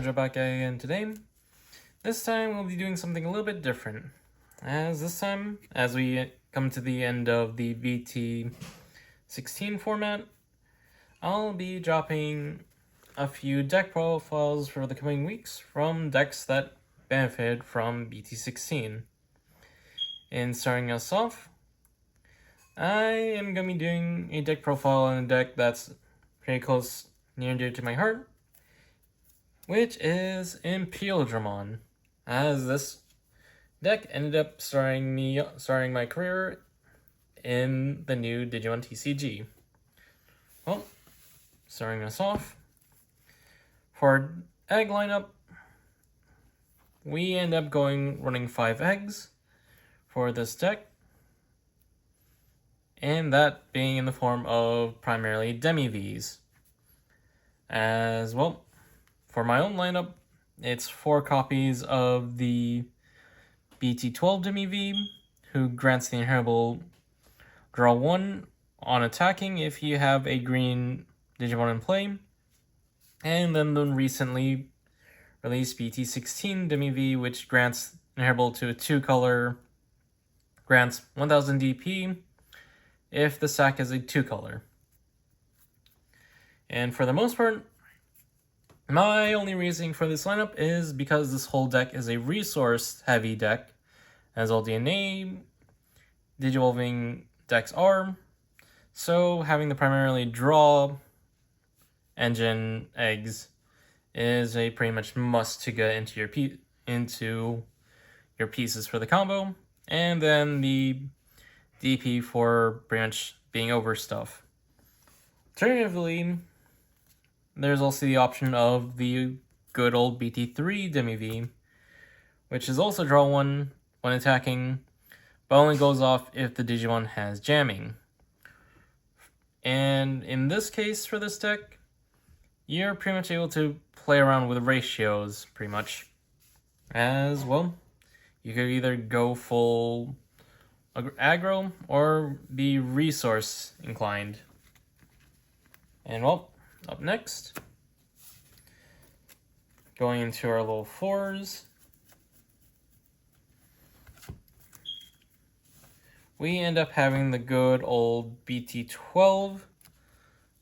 Andrew back again today. This time we'll be doing something a little bit different. As this time, as we come to the end of the BT16 format, I'll be dropping a few deck profiles for the coming weeks from decks that benefited from BT16. And starting us off, I am going to be doing a deck profile on a deck that's pretty close, near and dear to my heart, which is Imperialdramon, as this deck ended up starting my career in the new Digimon TCG. Well, starting us off, for egg lineup, we end up running 5 eggs for this deck, and that being in the form of primarily Demi-Vs. As well, for my own lineup, it's 4 copies of the BT12 Demi-V, who grants the inheritable draw 1 on attacking if you have a green Digimon in play, and then the recently released BT16 Demi-V, which grants inheritable to a 2-color, grants 1000 DP if the sack is a 2-color. And for the most part, my only reasoning for this lineup is because this whole deck is a resource-heavy deck, as all DNA Digivolving decks are, so having the primarily draw engine eggs is a pretty much must to get into your pieces for the combo, and then the DP for pretty much being over stuff. Alternatively, there's also the option of the good old BT3 Demi-V, which is also draw 1 when attacking, but only goes off if the Digimon has jamming. And in this case, for this deck, you're pretty much able to play around with ratios, pretty much. As well, you could either go full aggro or be resource inclined. And well, up next, going into our level 4s, we end up having the good old BT12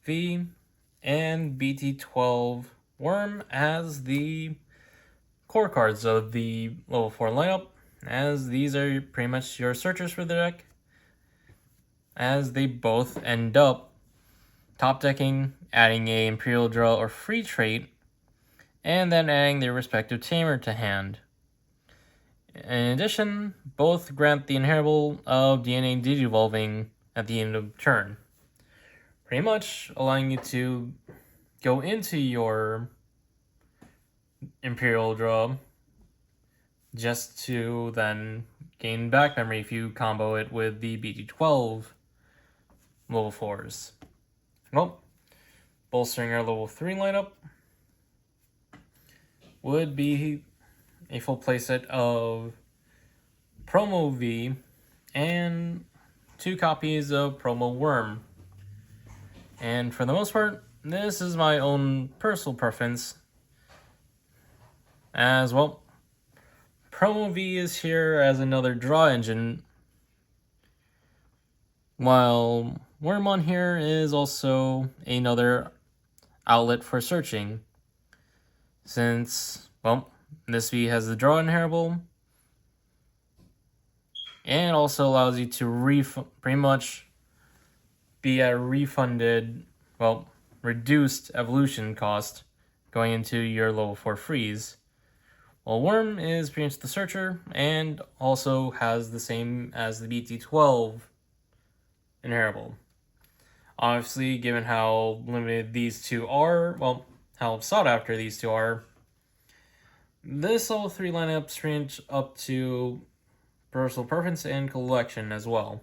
V and BT12 Worm as the core cards of the level 4 lineup, as these are pretty much your searchers for the deck, as they both end up top decking, adding a Imperial Draw or free trait, and then adding their respective Tamer to hand. In addition, both grant the inheritable of DNA Digivolving at the end of turn, pretty much allowing you to go into your Imperial Draw just to then gain back memory if you combo it with the BT12 level 4s. Well, bolstering our level 3 lineup would be a full playset of Promo V and 2 copies of Promo Worm. And for the most part, this is my own personal preference. As well, Promo V is here as another draw engine, while Worm on here is also another outlet for searching, since, well, this V has the draw inheritable, and also allows you to pretty much be at a refunded, well, reduced evolution cost going into your level 4 freeze. While Worm is pretty much the searcher, and also has the same as the BT12 inheritable. Obviously, given how limited these two are, well, how sought after these two are, this level 3 lineups range up to personal preference and collection as well.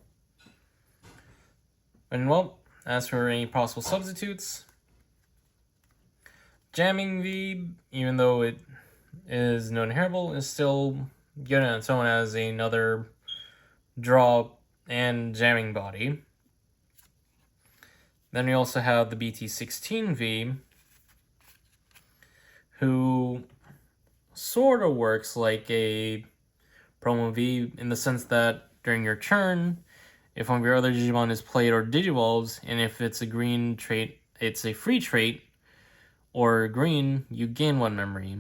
And well, as for any possible substitutes, Jamming V, even though it is no inheritable, is still good on its own as another draw and jamming body. Then we also have the BT16 V, who sort of works like a Promo V in the sense that during your turn, if one of your other Digimon is played or Digivolves, and if it's a green trait, it's a free trait, or green, you gain 1 memory.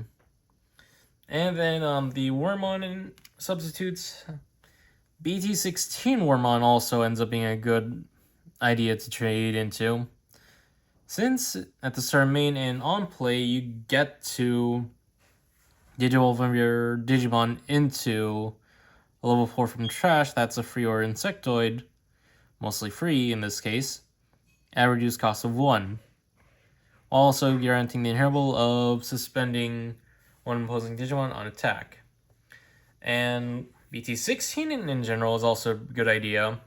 And then the Wormmon substitutes, BT16 Wormmon also ends up being a good idea to trade into. Since at the start of main and on play, you get to Digivolve of your Digimon into a level 4 from trash that's a free or insectoid, mostly free in this case, at a reduced cost of 1. Also guaranteeing the inheritable of suspending one opposing Digimon on attack. And BT16 in general is also a good idea,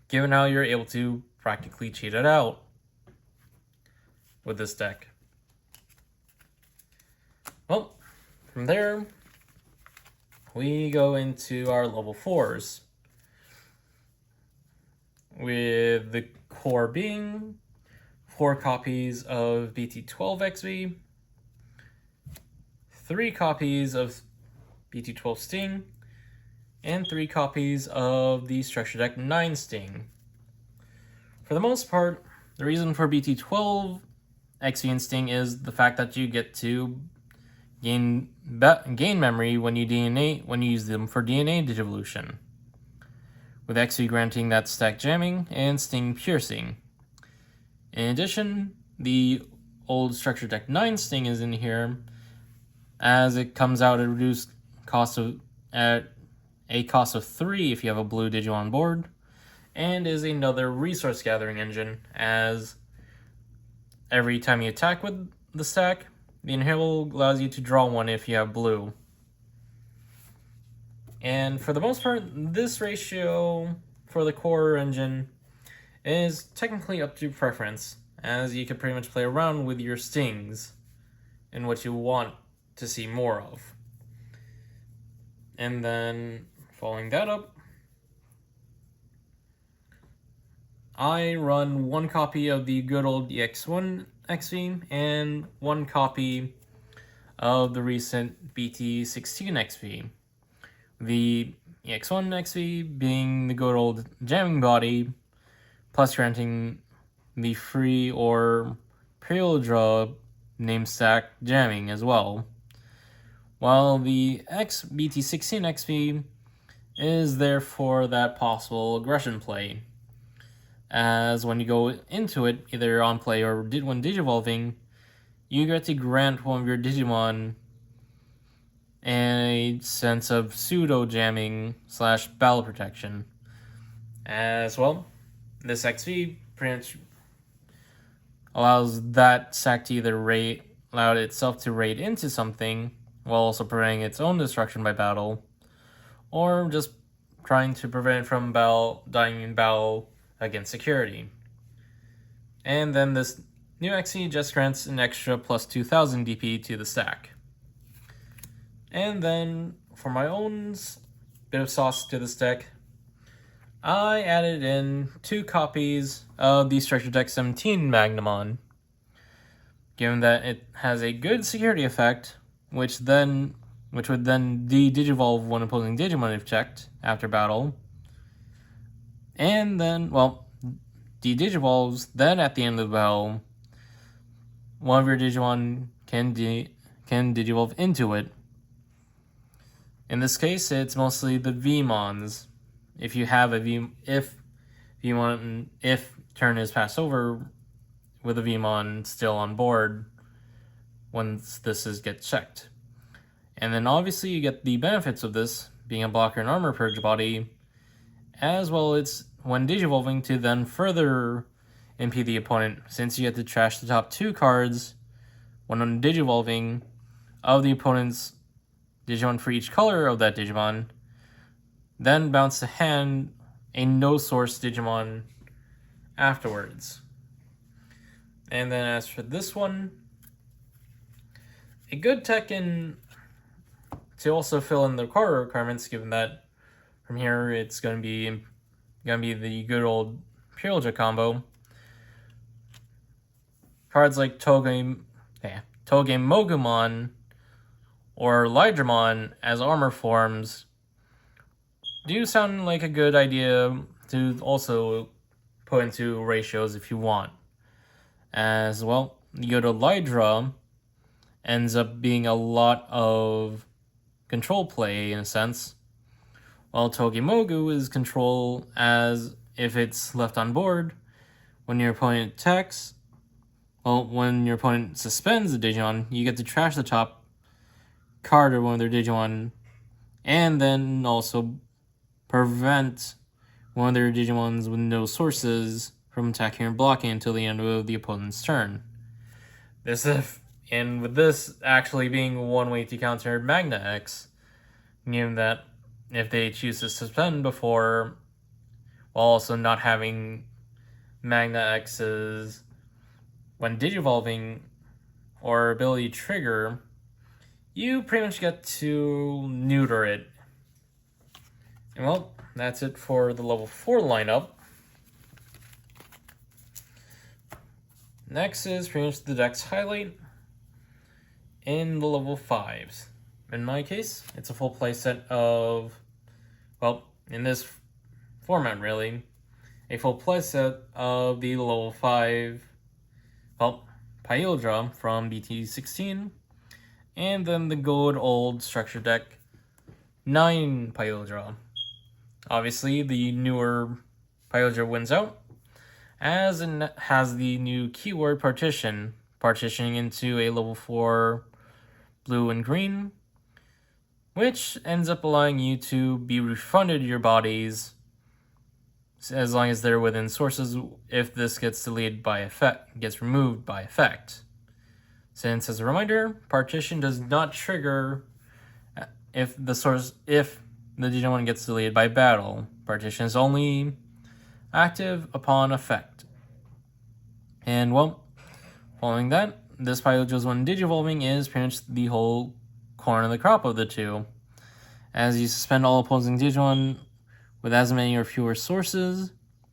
given how you're able to practically cheat it out with this deck. Well, from there, we go into our level 4s, with the core being 4 copies of BT12 XV, 3 copies of BT12 Sting, and 3 copies of the Structure Deck 9 Sting. For the most part, the reason for BT12 XV and Sting is the fact that you get to gain memory when you use them for DNA Digivolution, with XV granting that stack jamming and Sting piercing. In addition, the old Structure Deck 9 Sting is in here, as it comes out at a reduced cost of 3 if you have a blue Digimon on board, and is another resource gathering engine, as every time you attack with the stack, the inheritable allows you to draw 1 if you have blue. And for the most part, this ratio for the core engine is technically up to preference, as you can pretty much play around with your stings and what you want to see more of. And then, following that up, I run 1 copy of the good old EX1 XV and 1 copy of the recent BT16 XV. The EX1 XV being the good old jamming body, plus granting the free or Imperialdramon name stack jamming as well. While the BT16 XV is there for that possible aggression play, as when you go into it, either on play or when Digivolving, you get to grant one of your Digimon a sense of pseudo-jamming / battle protection. As well, this XV pretty much allows that stack to either allow itself to raid into something, while also preventing its own destruction by battle, or just trying to prevent it from dying in battle against security. And then this new XE just grants an extra plus 2000 DP to the stack. And then for my own bit of sauce to this deck, I added in 2 copies of the Structure Deck 17 Magnamon, given that it has a good security effect, which would then de-digivolve one opposing Digimon if checked after battle. And then, well, de-digivolves, then at the end of the battle, one of your Digimon can digivolve into it. In this case, it's mostly the Vmons. If you have if turn is passed over with a Vmon still on board once this gets checked. And then obviously you get the benefits of this, being a blocker and armor purge body, as well as when digivolving to then further impede the opponent, since you get to trash the top 2 cards when on digivolving of the opponent's Digimon for each color of that Digimon, then bounce to hand a no-source Digimon afterwards. And then as for this one, a good tech to also fill in the card requirements, given that from here it's going to be the good old Imperialdramon combo. Cards like Togemogumon or Lydramon as armor forms do sound like a good idea to also put into ratios if you want. As well, you go to Lydra, ends up being a lot of control play in a sense, while Togemogu is control as if it's left on board. When your opponent attacks, well, when your opponent suspends the Digimon, you get to trash the top card of one of their Digimon, and then also prevent one of their Digimons with no sources from attacking or blocking until the end of the opponent's turn. And with this actually being one way to counter Magna X, meaning that if they choose to suspend before, while also not having Magna X's when Digivolving or ability trigger, you pretty much get to neuter it. And well, that's it for the level 4 lineup. Next is pretty much the deck's highlight in the level 5s. In my case, it's a full playset of, well, in this format really, a full playset of the level 5, well, Imperialdramon from BT16, and then the good old structure deck 9 Imperialdramon. Obviously, the newer Imperialdramon wins out, as it has the new keyword partitioning into a level 4 blue and green, which ends up allowing you to be refunded your bodies as long as they're within sources if this gets deleted by effect, gets removed by effect. Since, as a reminder, partition does not trigger if the Digimon gets deleted by battle. Partition is only active upon effect. And well, following that, this Pyrojo's one Digivolving is pretty much the whole corn of the crop of the two, as you suspend all opposing Digimon with as many or fewer sources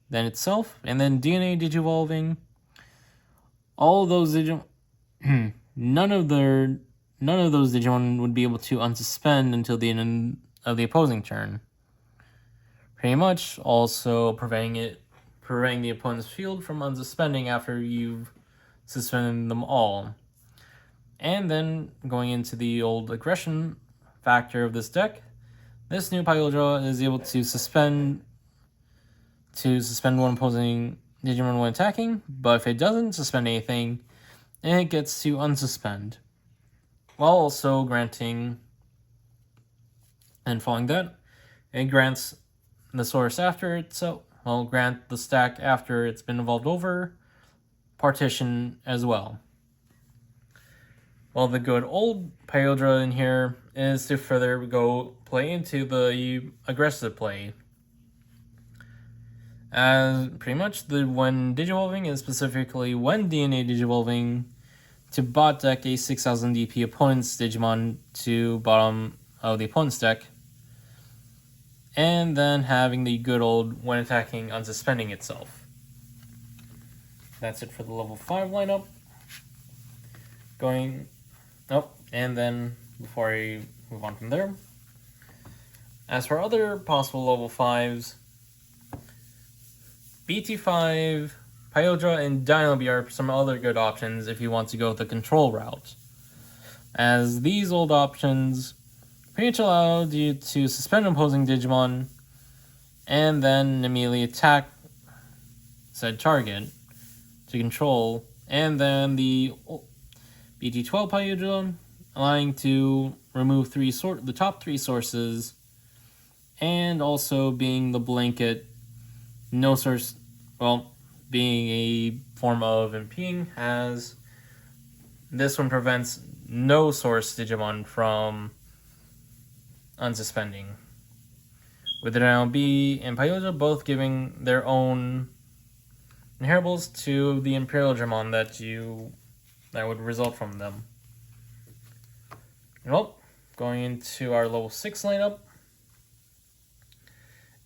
than itself, and then DNA Digivolving. All of those Digimon, none of those Digimon would be able to unsuspend until the end of the opposing turn. Pretty much also preventing the opponent's field from unsuspending after you've suspended them all. And then going into the old aggression factor of this deck, this new Pyrodra is able to suspend one opposing Digimon when attacking, but if it doesn't suspend anything, it gets to unsuspend, while also granting, and following that, it grants the source after it, so I'll grant the stack after it's been evolved over, partition as well. Well, the good old Pyrodra in here is to further go play into the aggressive play. As pretty much when Digivolving is specifically when DNA Digivolving to bot deck a 6000 DP opponent's Digimon to bottom of the opponent's deck, and then having the good old when attacking unsuspending itself. That's it for the level 5 lineup. And then before I move on from there, as for other possible level 5s, BT5, Pyodra, and Dynamobi are some other good options if you want to go the control route, as these old options pretty much allow you to suspend opposing Digimon and then immediately attack said target to control, and then the BT12 Pyodra allowing to remove the top 3 sources, and also being the blanket no source, well, being a form of impeding, as this one prevents no source Digimon from unsuspending, with the Dynamobi and Pyodra both giving their own inheritables to the Imperialdramon that would result from them. Well, going into our level 6 lineup,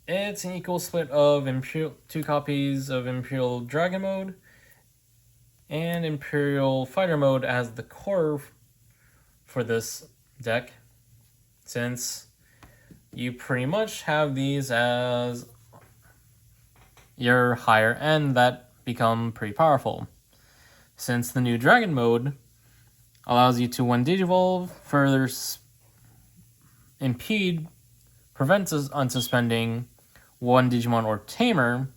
it's an equal split of 2 copies of Imperial Dragon Mode and Imperial Fighter Mode as the core for this deck, since you pretty much have these as your higher end that become pretty powerful. Since the new Dragon Mode allows you to, when Digivolve, further prevents us unsuspending one Digimon or Tamer,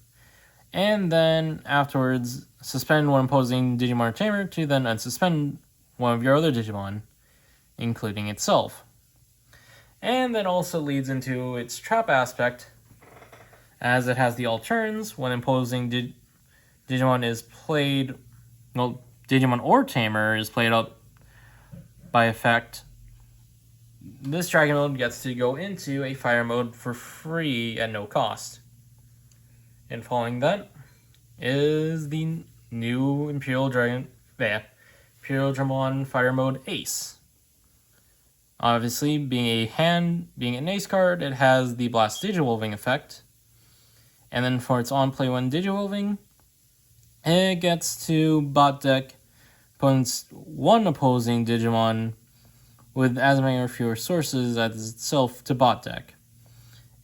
and then afterwards suspend one opposing Digimon or Tamer to then unsuspend one of your other Digimon, including itself. And that also leads into its trap aspect, as it has the all turns when imposing Digimon is played, well, Digimon or Tamer is played up by effect. This Dragon Mode gets to go into a Fire Mode for free at no cost. And following that is the new Imperialdramon Fire Mode Ace. Obviously, being an ace card, it has the Blast Digivolving effect. And then for its on-play when Digivolving, it gets to bot deck one opposing Digimon with as many or fewer sources as itself to bot deck.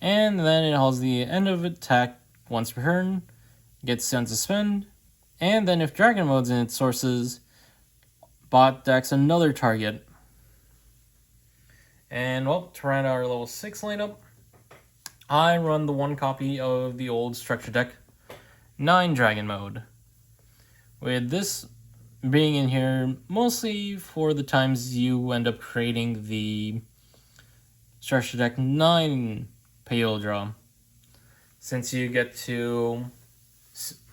And then it holds the end of attack once per turn, gets to unsuspend, and then if Dragon Mode's in its sources, bot decks another target. And well, to round out our level 6 lineup, I run the one copy of the old structure deck, 9 Dragon Mode. With this being in here mostly for the times you end up creating the structure deck 9 Imperialdramon, since you get to,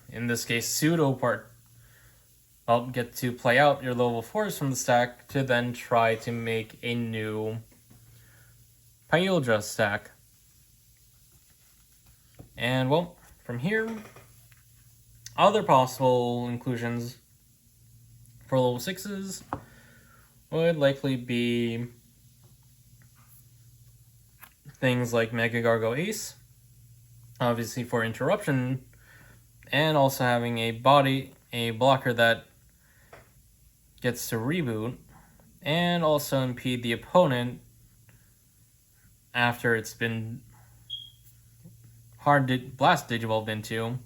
in this case, get to play out your level 4s from the stack to then try to make a new Imperialdramon stack. And well, from here, other possible inclusions for level 6s would likely be things like Mega Gargo Ace, obviously for interruption, and also having a blocker that gets to reboot, and also impede the opponent after it's been blast digivolved into.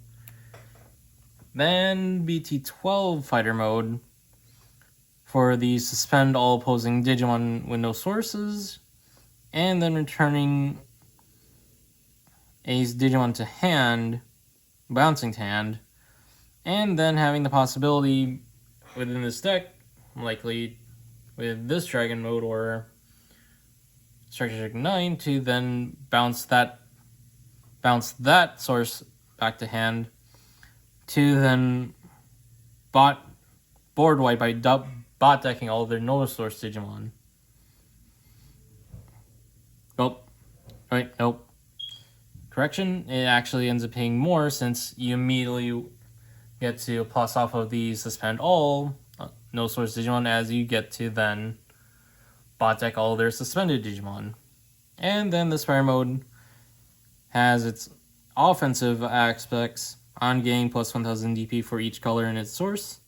Then BT12 Fighter Mode for the suspend all opposing Digimon with no sources, and then returning a Digimon to hand, bouncing to hand, and then having the possibility within this deck, likely with this Dragon Mode or Structure Deck 9, to then bounce that source back to hand, to then board wipe by bot decking all of their no source Digimon. Nope. Correction, it actually ends up paying more since you immediately get to plus off of the suspend all no source Digimon as you get to then bot deck all their suspended Digimon. And then this Fire Mode has its offensive aspects on getting plus 1000 DP for each color in its source,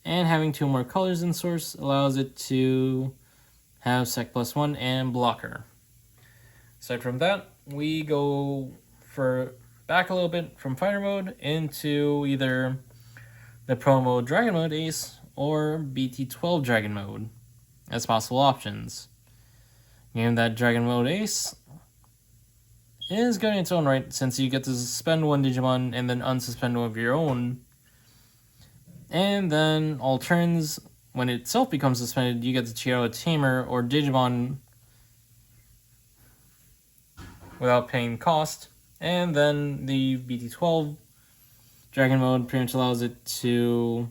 and having 2 more colors in source allows it to have Sec +1 and blocker. Aside from that, we go back a little bit from Fighter Mode into either the Pro Mode Dragon Mode Ace or BT12 Dragon Mode as possible options. Given that Dragon Mode Ace is good in its own right, since you get to suspend one Digimon and then unsuspend one of your own. And then all turns, when it itself becomes suspended, you get to cheat out a Tamer or Digimon without paying cost. And then the BT12 Dragon Mode pretty much allows it to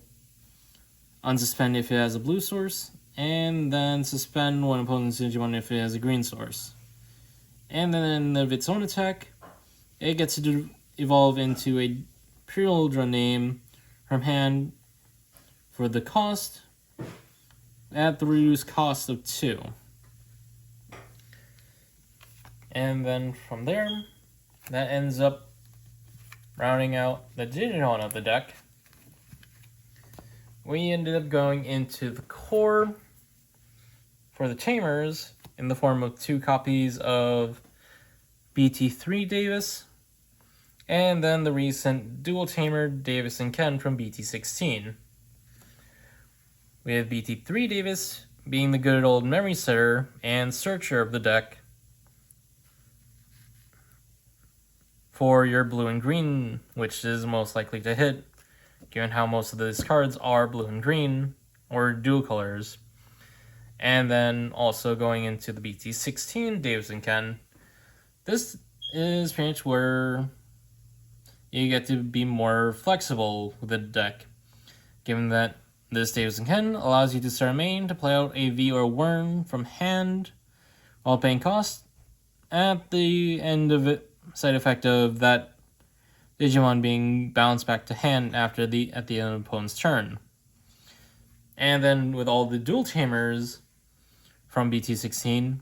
unsuspend if it has a blue source, and then suspend one opponent's Digimon if it has a green source. And then of its own attack, it gets to evolve into a Imperialdramon name from hand for the cost at the reduced cost of 2. And then from there, that ends up rounding out the Digimon of the deck, we ended up going into the core for the Tamers in the form of 2 copies of BT3 Davis, and then the recent dual Tamer Davis and Ken from BT16. With BT3 Davis being the good old memory setter and searcher of the deck for your blue and green, which is most likely to hit, given how most of these cards are blue and green, or dual colors. And then also going into the BT16 Davis and Ken, this is pretty much where you get to be more flexible with the deck, given that this Davis and Ken allows you to start a main to play out a V or Worm from hand while paying cost at the end of it, side effect of that Digimon being bounced back to hand at the end of the opponent's turn. And then with all the dual Tamers from BT16,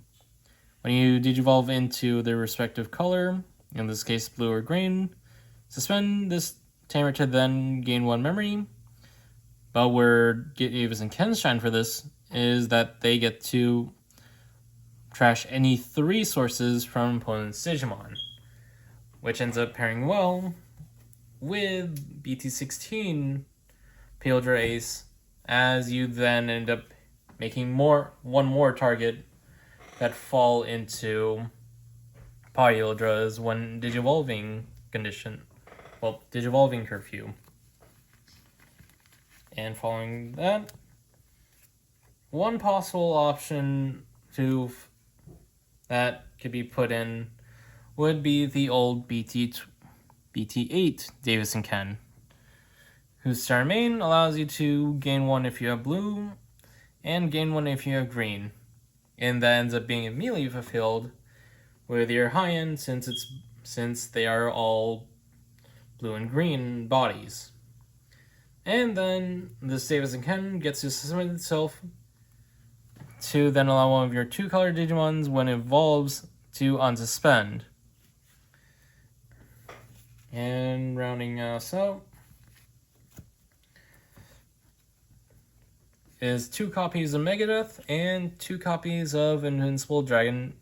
when you digivolve into their respective color, in this case blue or green, suspend this Tamer to then gain 1 memory. But where Davis and Ken shine for this is that they get to trash any 3 sources from opponent's Digimon, which ends up pairing well with BT16 Imperialdramon Ace, as you then end up making one more target that fall into Imperialdra's when digivolving condition. Well, digivolving curfew. And following that, one possible option that could be put in would be the old BT8 Davis and Ken, whose star main allows you to gain 1 if you have blue, and gain 1 if you have green, and that ends up being immediately fulfilled with your high end since they are all blue and green bodies. And then this Davis and Ken gets to suspend itself to then allow one of your 2-color Digimons when it evolves to unsuspend. And rounding us out is 2 copies of Megadeth and 2 copies of Invincible Dragon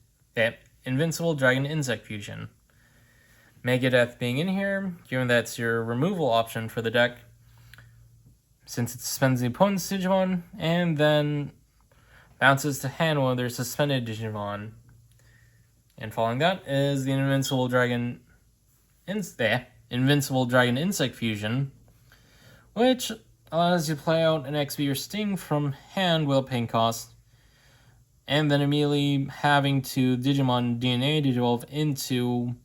Insect Fusion. Megadeth being in here, given that's your removal option for the deck, since it suspends the opponent's Digimon, and then bounces to hand one of their suspended Digimon. And following that is the Invincible Dragon Insect Fusion, which allows you to play out an XP or Sting from hand without paying cost, and then immediately having to Digimon DNA digivolve into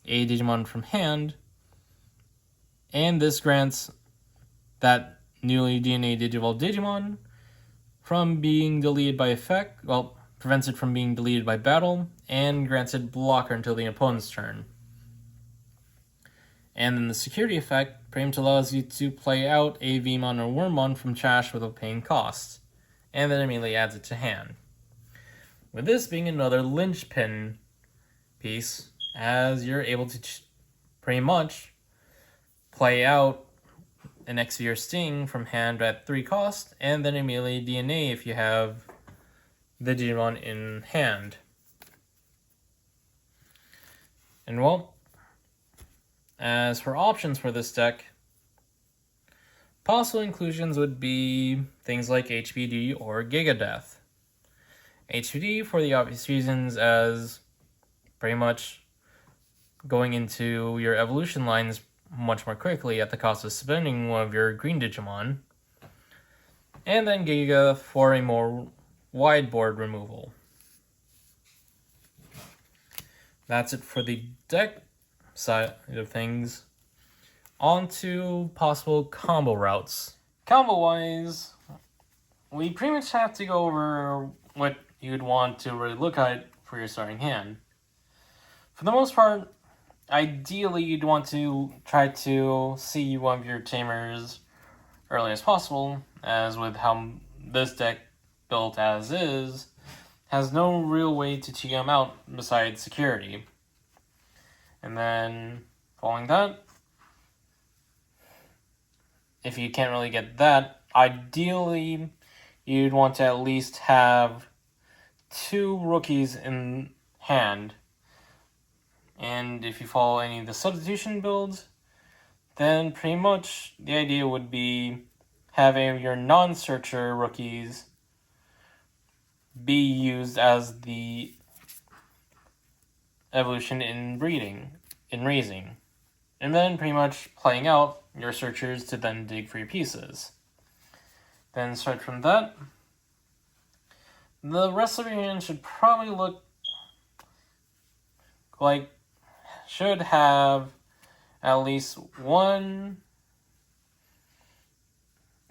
a Digimon from hand, and this grants that newly DNA digivolved Digimon from being deleted by effect, prevents it from being deleted by battle, and grants it blocker until the opponent's turn. And then the security effect pretty much allows you to play out a Vmon or Wormmon from trash without paying cost, and then immediately adds it to hand. With this being another linchpin piece, as you're able to pretty much play out an XV or Sting from hand at 3 cost, and then immediately DNA if you have the Digimon in hand. And well, as for options for this deck, possible inclusions would be things like HBD or Gigadeath. HBD for the obvious reasons, as pretty much going into your evolution lines much more quickly at the cost of spending one of your green Digimon, and then Giga for a more wide board removal. That's it for the deck side of things. On to possible combo routes. Combo-wise, we pretty much have to go over what you'd want to really look at for your starting hand. For the most part, ideally you'd want to try to see one of your Tamers early as possible, as with how this deck built as is, has no real way to cheat them out besides security. And then, following that, if you can't really get that ideally you'd want to at least have 2 rookies in hand. And if you follow any of the substitution builds, then pretty much the idea would be having your non-searcher rookies be used as the evolution in raising. And then pretty much playing out your searchers to then dig for your pieces. Then aside from that, the rest of your hand should probably look like, should have at least one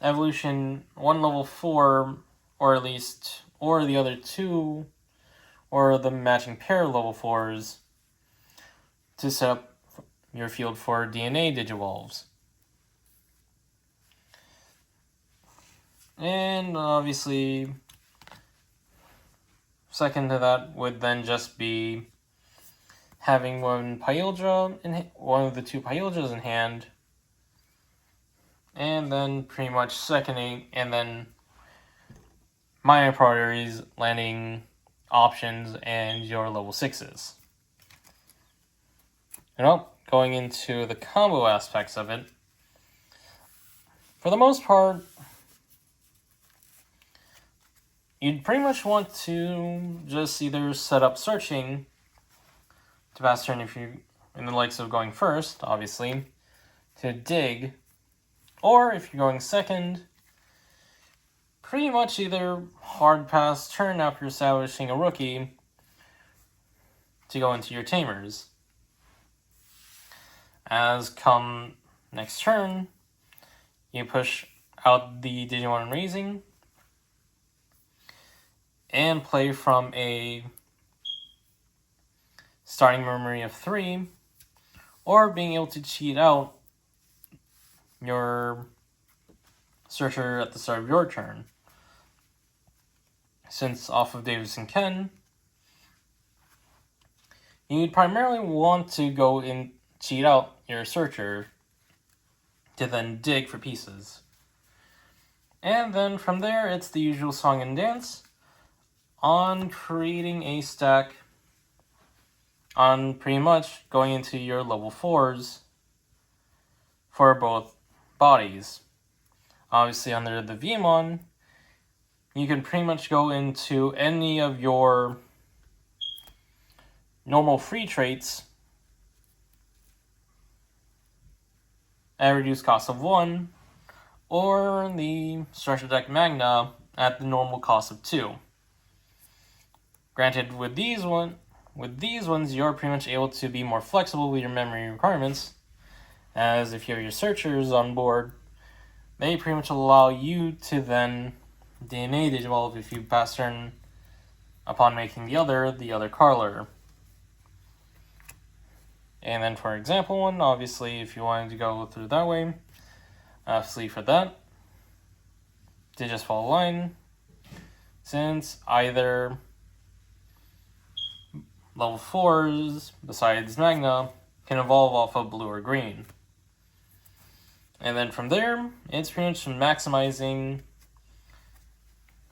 evolution, one level 4, or at least, or the other 2, or the matching pair of level 4s to set up your field for DNA Digivolves. And obviously, second to that would then just be having one of the 2 Pyldras in hand, and then pretty much seconding, and then minor priorities, landing options, and your level 6s. And going into the combo aspects of it, for the most part, you'd pretty much want to just either set up searching to pass turn if you're in the likes of going first, obviously, to dig, or if you're going second, pretty much either hard pass turn after establishing a rookie to go into your Tamers. As come next turn, you push out the Digimon raising and play from a starting memory of 3, or being able to cheat out your searcher at the start of your turn. Since off of Davis and Ken, you'd primarily want to go and cheat out your searcher to then dig for pieces. And then from there, it's the usual song and dance on creating a stack, on pretty much going into your level 4s for both bodies. Obviously, under the Vmon, you can pretty much go into any of your normal free traits at a reduced cost of 1, or the Structure Deck Magna at the normal cost of 2. Granted, with these ones, you're pretty much able to be more flexible with your memory requirements, as if you have your searchers on board, they pretty much allow you to then DNA Digivolve if you pass turn upon making the other Carler. And then for example one, obviously if you wanted to go through that way, obviously for that, to just follow line, since either level 4s, besides Magna, can evolve off of blue or green. And then from there, it's pretty much maximizing,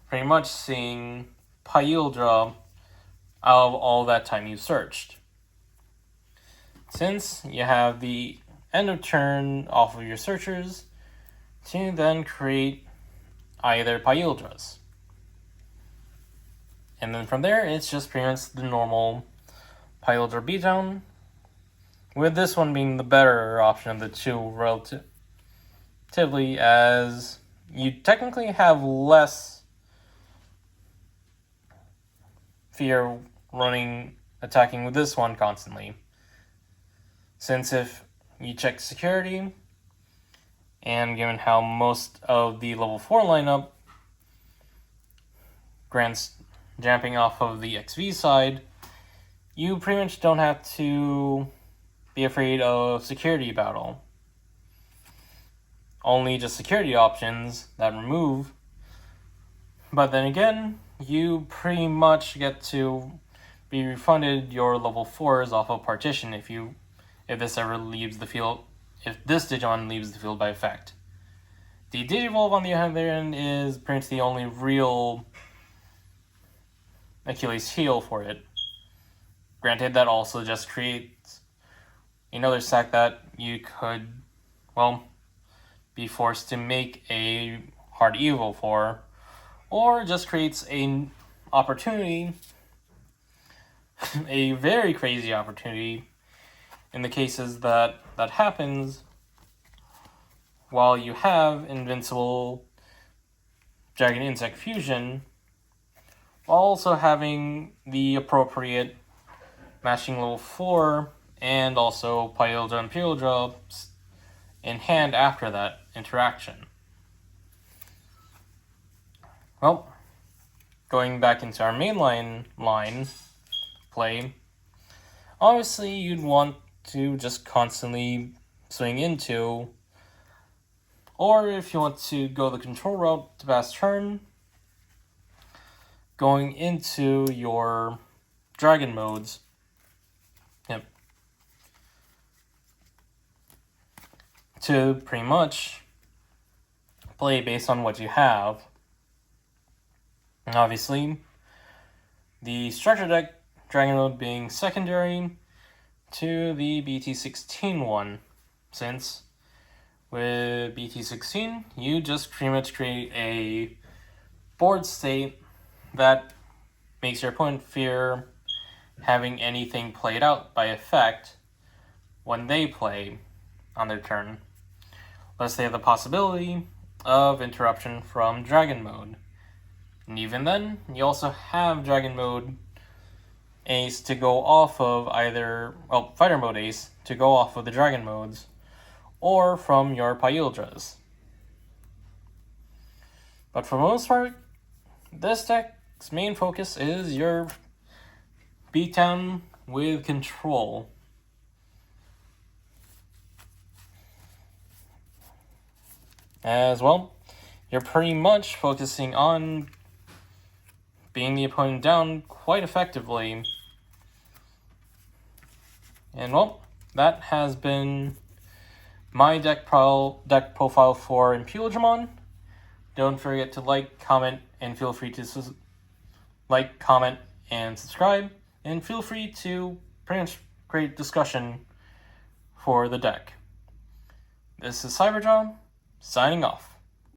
pretty much seeing Pyldra out of all that time you searched. Since you have the end of turn off of your searchers to then create either Pyldras. And then from there, it's just pretty much the normal Pyldra beatdown, with this one being the better option of the two relatively, as you technically have less fear attacking with this one constantly. Since if you check security, and given how most of the level 4 lineup grants jumping off of the XV side, you pretty much don't have to be afraid of security battle. Only just security options that remove. But then again, you pretty much get to be refunded your level 4s off of partition if this ever leaves the field, if this Digimon leaves the field by effect. The Digivolve on the other end is pretty much the only real Achilles heel for it. Granted, that also just creates another sack that you could, well, be forced to make a hard evo for, or just creates an opportunity, a very crazy opportunity, in the cases that happens while you have Invincible Dragon Insect Fusion, while also having the appropriate matching level 4 and also Imperialdramon in hand after that interaction. Well, going back into our mainline line play, obviously you'd want to just constantly swing into, or if you want to go the control route to pass turn, going into your dragon modes. Yep. To pretty much play based on what you have. And obviously, the structure deck dragon mode being secondary to the BT16 one, since with BT16 you just pretty much create a board state that makes your opponent fear having anything played out by effect when they play on their turn, unless they have the possibility of interruption from dragon mode. And even then, you also have dragon mode ace to go off of either, well, fighter mode ace to go off of the dragon modes, or from your Pyildras. But for the most part, this deck's main focus is your beatdown with control. As well, you're pretty much focusing on being the opponent down quite effectively. And well, that has been my deck profile for Imperialdramon. Don't forget to like, comment, and feel free to like, comment, and subscribe. And feel free to pretty much create discussion for the deck. This is Cyberdraw, signing off.